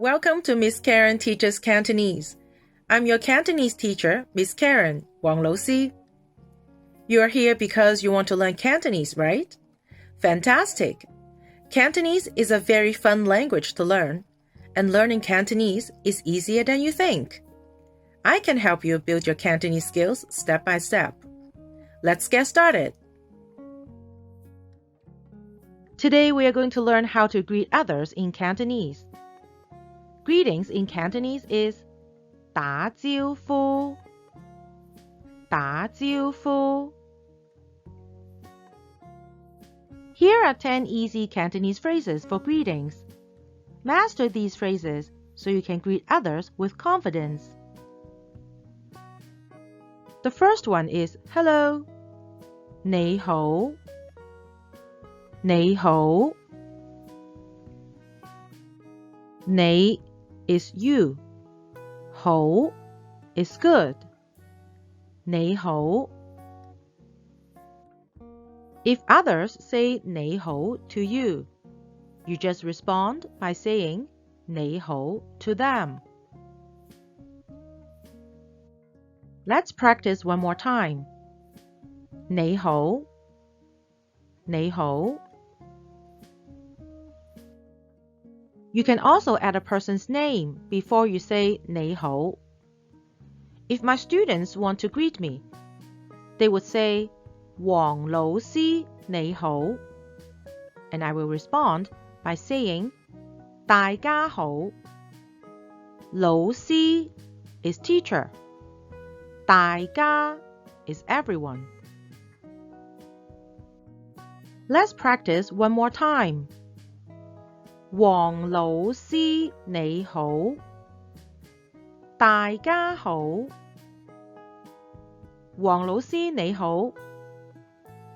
Welcome to Ms Caron Teaches Cantonese. I'm your Cantonese teacher, Ms Caron, 黃老師. You are here because you want to learn Cantonese, right? Fantastic! Cantonese is a very fun language to learn, and learning Cantonese is easier than you think. I can help you build your Cantonese skills step by step. Let's get started. Today we are going to learn how to greet others in Cantonese. Greetings in Cantonese is 打招呼,打招呼. Here are 10 easy Cantonese phrases for greetings. Master these phrases so you can greet others with confidence. The first one is hello. 你好,你好. 你 is you. 好 is good. 你好. If others say 你好 to you, you just respond by saying 你好 to them. Let's practice one more time. 你好,你好. You can also add a person's name before you say 你好. If my students want to greet me, they would say 黃老師你好, and I will respond by saying 大家好. 老師 is teacher. 大家 is everyone. Let's practice one more time. 黃老師你好,大家好. 黃老師你好,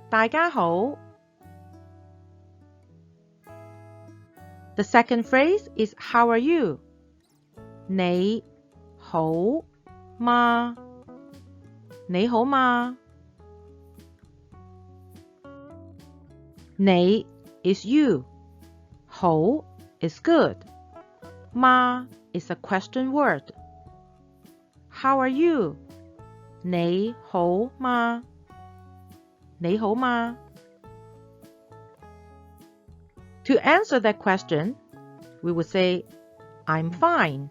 大家好. The second phrase is how are you? 你好嗎?你好嗎?你 is you. 好 is good. 嗎 is a question word. How are you? 你好嗎?你好嗎? To answer that question, we would say, I'm fine.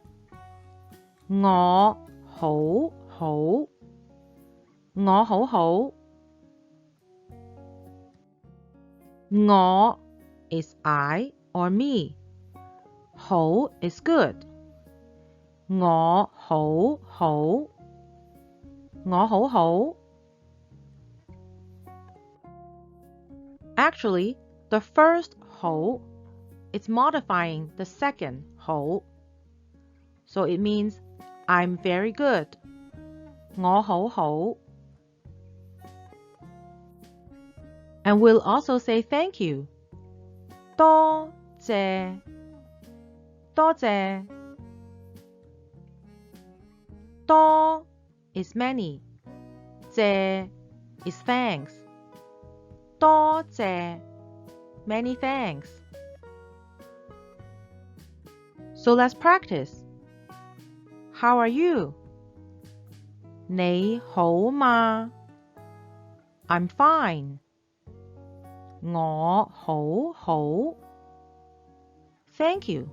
我好好,我好好. 我 is I or me. 好 is good. 我好好,我好好. Actually, the first 好 is modifying the second 好. So it means I'm very good. 我好好. And we'll also say thank you. 多謝,多謝. 多 is many. 謝 is thanks. 多謝, many thanks. So let's practice. How are you? 你好嗎? I'm fine. 我好好. Thank you.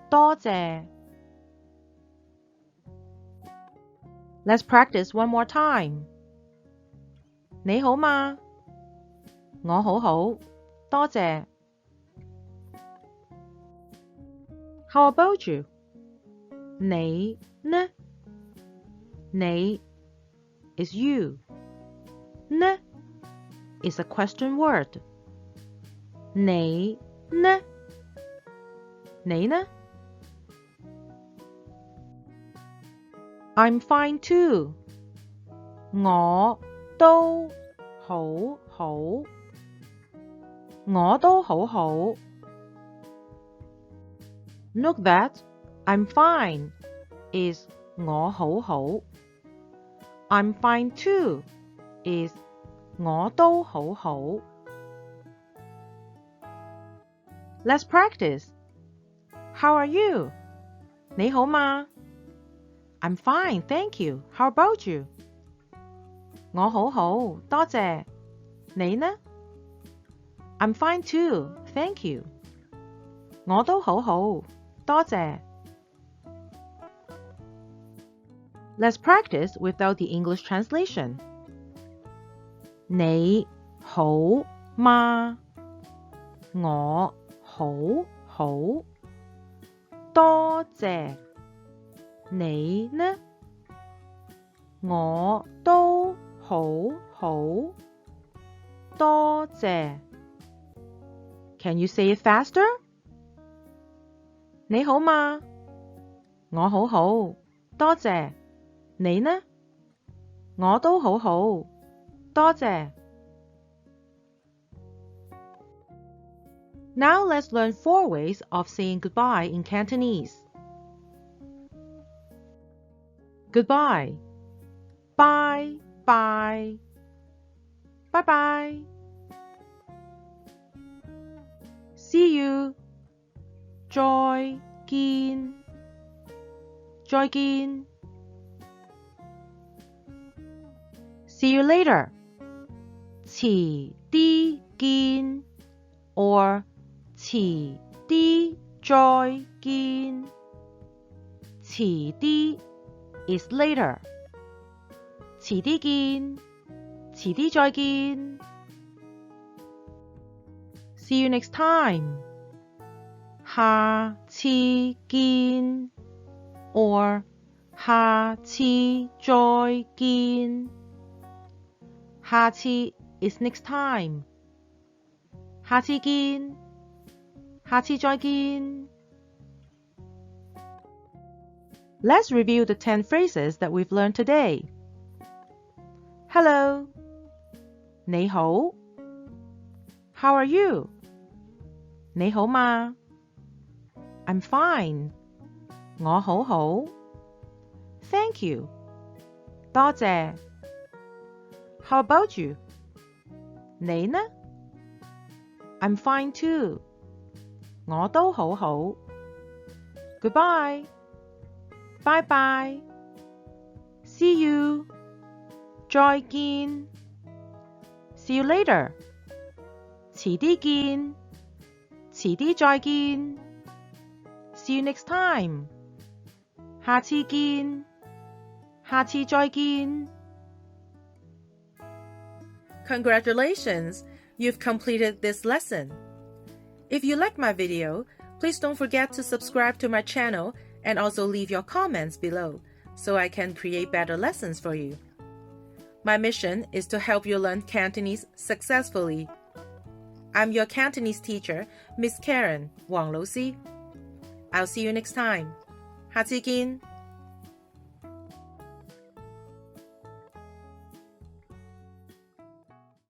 多謝. Let's practice one more time. 你好嗎? 我好好,多謝. How about you? 你呢? 你 is you. 呢 is a question word. 你呢? 你呢? I'm fine too. 我都好好. 我都好好. Note that I'm fine is 我好好. I'm fine too is 我都好好. Let's practice. How are you? 你好嗎？ I'm fine, thank you. How about you? 我好好，多謝。你呢？ I'm fine too, thank you. 我都好好，多謝。Let's practice without the English translation. 你好嗎？我好好，多謝。你呢？我都好好，多謝。Can you say it faster? 你好嗎？我好好，多謝。你呢？我都好好，多謝。Now let's learn 4 ways of saying goodbye in Cantonese. Goodbye. Bye, bye. Bye, bye. See you. 再見。再見。See you later. 遲啲見 or 遲啲再見。遲啲 is later. 遲啲見，遲啲再見。See you next time. 下次見 or 下次再見。下次 is next time. 下次見，下次再見。Let's review the 10 phrases that we've learned today. Hello. 你好。How are you? 你好嗎？ I'm fine. 我好好。Thank you. 多謝。How about you? 你呢？ I'm fine too. 我都好好。Goodbye. Bye bye. See you. 再見。See you later. 遲啲見。遲啲再見。See you next time. 下次見。下次再見。Congratulations! You've completed this lesson. If you like my video, please don't forget to subscribe to my channel and also leave your comments below so I can create better lessons for you. My mission is to help you learn Cantonese successfully. I'm your Cantonese teacher, Ms Caron, 黃老師. I'll see you next time. 下次見.